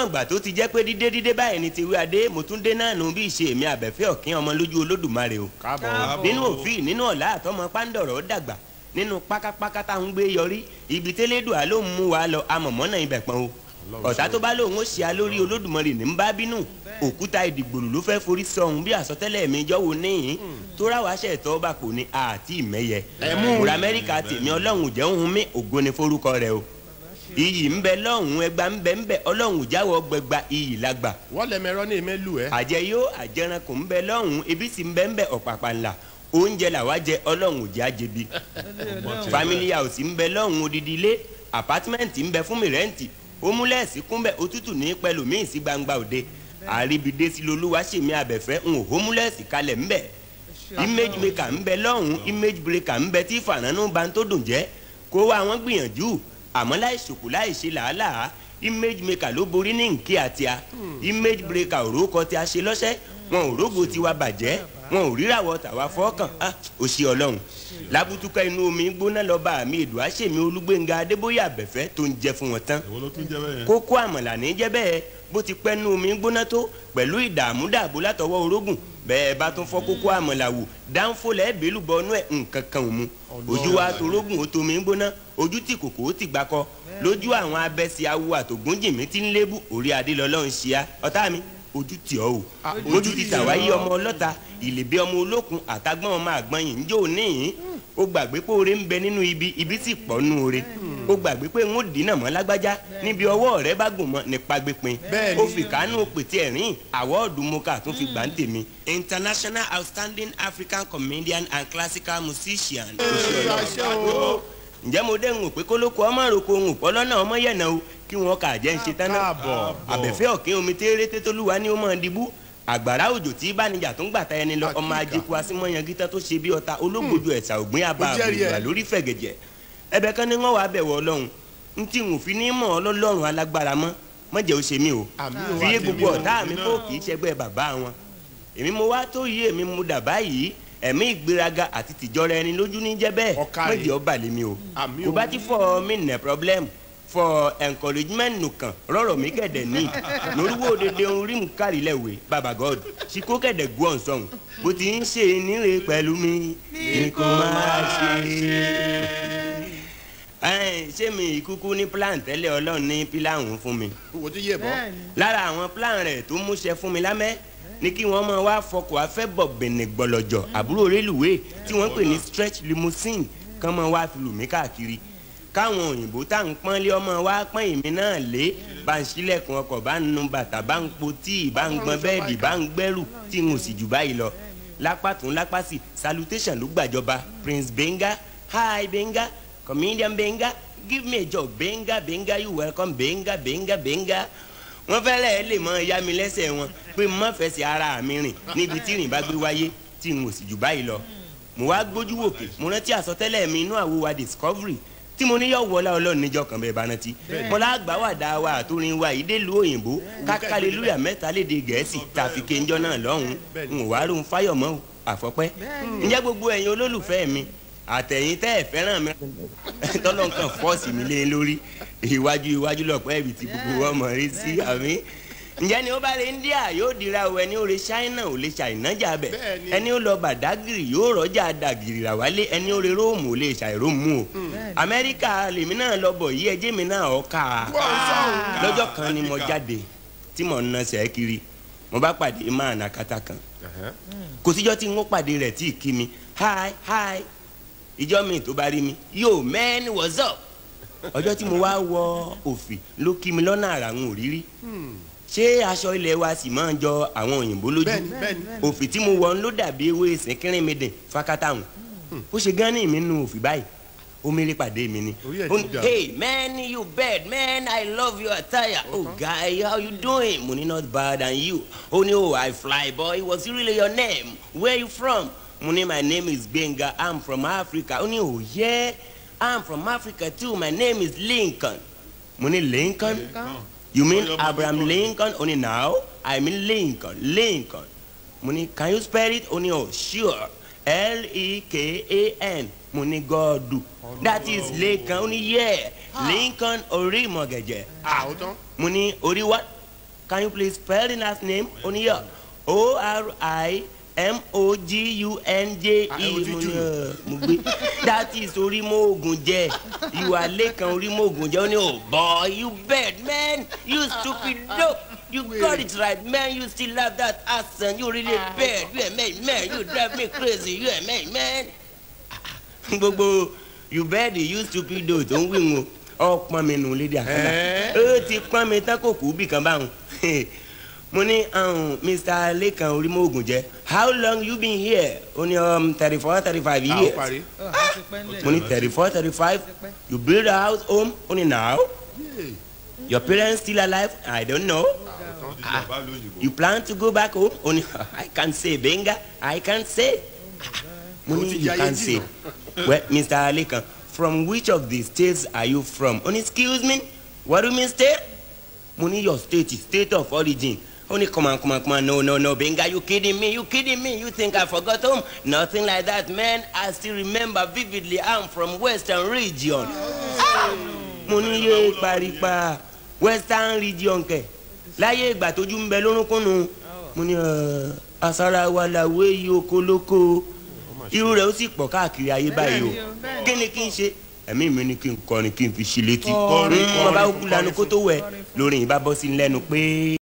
ìgbà tó ti jẹ́ pé dídé báyìí ni ti wí adé mo tún dé náà nù bí ìṣe mi àbẹ̀fẹ́ ọ̀kín ọmọ lójú olódùmarè o. nínú òfin nínú ọ̀la àtọmọ pàǹdọ̀rọ̀ dàgbà nínú pákápáká táwọn gbé yọrí ibi tẹ́lẹ̀dùá ló ń mú wa lọ amọ̀mọ́nà ibẹ̀ pọ́n o. ọ̀tá tó bá lóun ó ṣe alórí olódùmarè ní bá bínú òkúta ìdìgbòlù ló fẹ́ forí sọ̀hún bí àsọtẹ́lẹ̀ mi jọ́wọ́ níyìn tó ráwa ṣe ẹ̀tọ́ bá kò ní àti ìmẹ́yẹ. ìmúra amẹ́ríkà tèmi ọlọ́run jẹ́ òun mí ògo ni forúkọ rẹ o. iyì ń bẹ lọ́hùn ẹgbà ń bẹ ọlọ́run jáwọ́ gbẹgba iyì lágbà. wọ́n lẹ mẹ́rọ ní ìmẹ́lú ẹ. àjẹyó àjẹranko ń bẹ lọ́hùn ebi sì ń bẹ ọ̀pàpà ńlá oúnjẹ làwa jẹ ọlọ́run òjì àjẹbí. family house ń bẹ lọ́hùn odidi ilé apartment ń bẹ fún mi rẹ́ǹtì omúlẹ̀sì kúnbẹ̀ òtútù ní pẹ̀lú míì sí gbangba òde àríbidé sí lolúwa ṣèmi àbẹ̀fẹ́ ń omúlẹ̀sì kalẹ̀ ń bẹ image maker ń bẹ lọ́hùn image breaker ń bẹ tí fànánú bá ń tó dùn jẹ́ kó wá wọn gbìyànjú àmọ́ láì ṣòkò láì ṣe làálàá image maker ló borí ní nkí àti a image breaker òrókọ tí a ṣe lọ́sẹ̀ wọn ò rógo tiwa bàjẹ́ wọn ò ríràwọ̀ tàwa fọ́ọ̀kàn ó ṣe ọlọ́run lábùtúkà inú omi gbóná lọ́ba àmì èdò àṣẹmi olúgbénga adébóyè àbẹ̀fẹ́ tó ń jẹ fún wọn tán kókó àmàlà ní jẹ́ bẹ́ẹ̀ bó ti pẹ́ inú omi gbóná tó pẹ̀lú ìdààmú dààbò látọwọ́ orógùn bẹ́ẹ̀ bá tún fọ́ kókó àmàlà wò dáńfólẹ̀ bẹ́lú bọ́nú ẹ̀ nǹkan kan ò mu ojú wa torógùn ó tomi gbóná ojú tí kòkó ó ti gbakọ lójú àwọn abẹ́sí awo àtògúnjìmí tí ń lébù orí adé lọ́lọ́run ṣíá ọ̀tá mi ojú tì ọ́ o ojú ti tàwáyé ọmọ ọlọ́ta ìlèbí ọmọ olókun àtàgbọ́n ọmọ àgbọ̀n yìí ń jó níyìn ó gbàgbé pé oore ń bẹ nínú ibi sì pọ̀ nínú oore ó gbàgbé pé ń ó dínà mọ́ lágbájá níbi ọwọ́ rẹ bá gùn mọ́ nípa gbépin ó fi kánú pètè ẹ̀rín àwọ́ọ̀dù mọ́ká tún fi gbà ń tèmi. International Outstanding African Comedian and Classical Musician. ǹjẹ́ mo dé ń wò pé kólókó ọmọ àròkọ ohun ọlọ́nà ọmọ yẹ̀nà o kí wọ́n kà jẹ́ ń ṣe tán náà àbẹ̀fẹ́ ọ̀kín omi tẹ́rẹ́tẹ́ tólúwa ní ó mọ̀ dìbú àgbàrá òjò tí bánijà tó ń gbàtà ẹni lọ ọmọ ajéku asímọ̀yàn gítà tó ṣe bí ọta ológbòjò ẹ̀sà ògbín àbá àbùrà lórí fẹ̀gẹ̀jẹ̀ ẹbẹ̀ kan ní wọ́n wàá bẹ̀wọ̀ ọlọ́run ń tí n ò fi ní mọ̀ ọlọ́run alágbára mọ́jẹ́ ó ṣe mí o fi yé gbogbo ọ̀tá mi kó kì í ṣẹgbẹ́ bàbá wọn èmi mo wá tó yé èmi mo dà báyìí ẹ̀mí ìgbéraga àti tìjọra ẹni lójú ní jẹ́ bẹ́ẹ̀ mọ́jẹ́ ó bà lé mi o kò bá ti fọ́ mi nẹ̀ problem for encouragement nùkàn rọrọ mi kẹdẹ ní lórúkọ òdèdè orí mu kárílẹ̀wé baba god ṣìkó kẹdẹ gbọ́n sọ̀hún bó ti ń ṣe níre pẹ̀lú mi ní kò máa ṣe mi ìkúkú ní plan tẹ́lẹ̀ ọlọ́run ní pílàhùn fún mi. lára àwọn plan rẹ̀ tó múṣẹ fún mi lámẹ́ ní kí wọ́n máa wá fọkọ̀ afẹ́bọ̀ bẹ̀nẹ̀ gbọ̀lọ̀jọ̀ àbúrò rélùwé tí wọ́n pè ní stretch limousine kán máa wá fi lù mí káàkiri káwọn òyìnbó tá ń pọ́nlé ọmọ wa pọ́n èmi náà lé bá ń ṣílẹ̀kùn ọkọ̀ bá ń nu bàtà bá ń po tíì bá ń gbọ́n bẹ́ẹ̀dì bá ń gbẹ́rù tí n ò sì jù báyìí lọ lápá tún lápá sí salutation ló gbàjọba Prince Benga hi Benga comedian Benga give me a job Benga Benga you welcome Benga Benga Benga wọ́n fẹ́rẹ̀ lè mọ ya mi lẹ́sẹ̀ wọn pé mo fẹsẹ̀ ara mi rìn níbi tí rìn bá gbé wáyé tí n ò sì jù báyìí lọ mo wá gbójú wòkè mo rántí àsọtẹ́lẹ̀ mi inú àwo wa Discovery tí mo ní yọ wọlá ọlọ́run níjọ́ kan bẹ́ẹ̀ bá rántí mo lágbà wà dá wa àtòrin wa ìdélùú òyìnbó kákàlélúyà mẹ́ta léde gẹ̀ẹ́sì tàfi kéńjọ́ náà lọ́hùn ń wá rún fáyọ̀mọ́ àfọ́pẹ́ ǹjẹ́ gbogbo ẹ̀yin olólùfẹ́ mi àtẹ̀yìn tẹ́ ẹ̀ fẹ́ràn mi tọ́lọ́nkàn fọ́ọ̀sì mi lé lórí iwájú lọ́pọ̀ ẹ̀bì tí gbogbo wọn mọ̀ rí sí àmì ǹjẹ́ ni ó bá lè India yóò dira o ẹni ó lè China ò lè ṣàìnájà bẹ̀ ẹni ó lọ Bàdágìrì yóò rọ́jà dàgìrì rà wálé ẹni ó lè Róòmù ò lè ṣàìróòmù o Amẹ́ríkà lèmi náà lọ bọ̀ yí ẹjẹ́ mi náà ọ̀ka lọ́jọ́ kan ni mo jáde tí mo ń nasẹ̀ kiri mo bá pàdé máa nà kátà kan kò síjọ́ tí n ó pàdé rẹ̀ tí ì kí mi hi ìjọ́ mi tó bá rí mi yo man what's up ọjọ́ tí mo wá wọ òfì ló kí mi lọ́nà àrà ń òrírí ṣé aṣọ ilẹ̀ wa sì máa ń jọ àwọn òyìnbó lójú òfì tí mo wọ̀ ń ló dàbí ewé ìsìnkírín mi dìn fákátàhùn ó ṣe gán ní mi nù òfì báyìí ó mèrè pàdé mi ni hey man you bad man I love your attire oh guy how you doing mo ní not bad and you ó ní oh I fly boy what's really your name where you from mo ní my name is Benga I'm from Africa ó ní oh yeah I'm from Africa too my name is Lincoln mo ní Lincoln. You mean Abraham Lincoln? Only now? I mean Lincoln. Money, can you spell it? Only oh, sure. Lekan. Money, God do. That is Lincoln. Only yeah. Lincoln ori mortgage. Money, ori what? can you please spell the last name? Ó ní yọ ORIMOGUNJE. Mo gbé that is Orimogunje. You are Lekan Orimogunje. Ó ní oh boy you bad man, you stupid dope. You got it right, man. You still have that accent. You really bad. You a man. You drive me crazy. You a man. Gbogbo you bad, you stupid dope. Don't win. Oh, pọ́n mi nù lédè àkàndá. Ó ti pọ́n mi tán kò kú bí kan báwọn. Mo ní Mr. Lekan Orimogunje, how long you been here? Ó ní 34, 35 years. Mo ní 34, 35. You build a house home? Ó ní now. Your parents still alive? I don't know. You plan to go back home? Ó ní I can't say Benga. I can't say. Mo ní you can't say. Well, Mr. Lekan, from which of the states are you from? Only excuse me, what do you mean state? Money your state is state of origin. Only come on, no, Benga, you kidding me? You think I forgot home? Nothing like that, man. I still remember vividly. I'm from Western region. Money ye paripa Western region ke. Láyé ìgbà tójú ń bẹ lórúnkún nu. Money asara wala we yo koloko. Irú rẹ̀ ó sì pọ̀ káàkiri ayé báyìí o. Kí ni kí n ṣe? Ẹ̀mí mi ni kí n kọrin kí n fi ṣí létí. Mo bá kú lanu kó tó wẹ̀ lórí ìbá bọ́ sí lẹ́nu pé.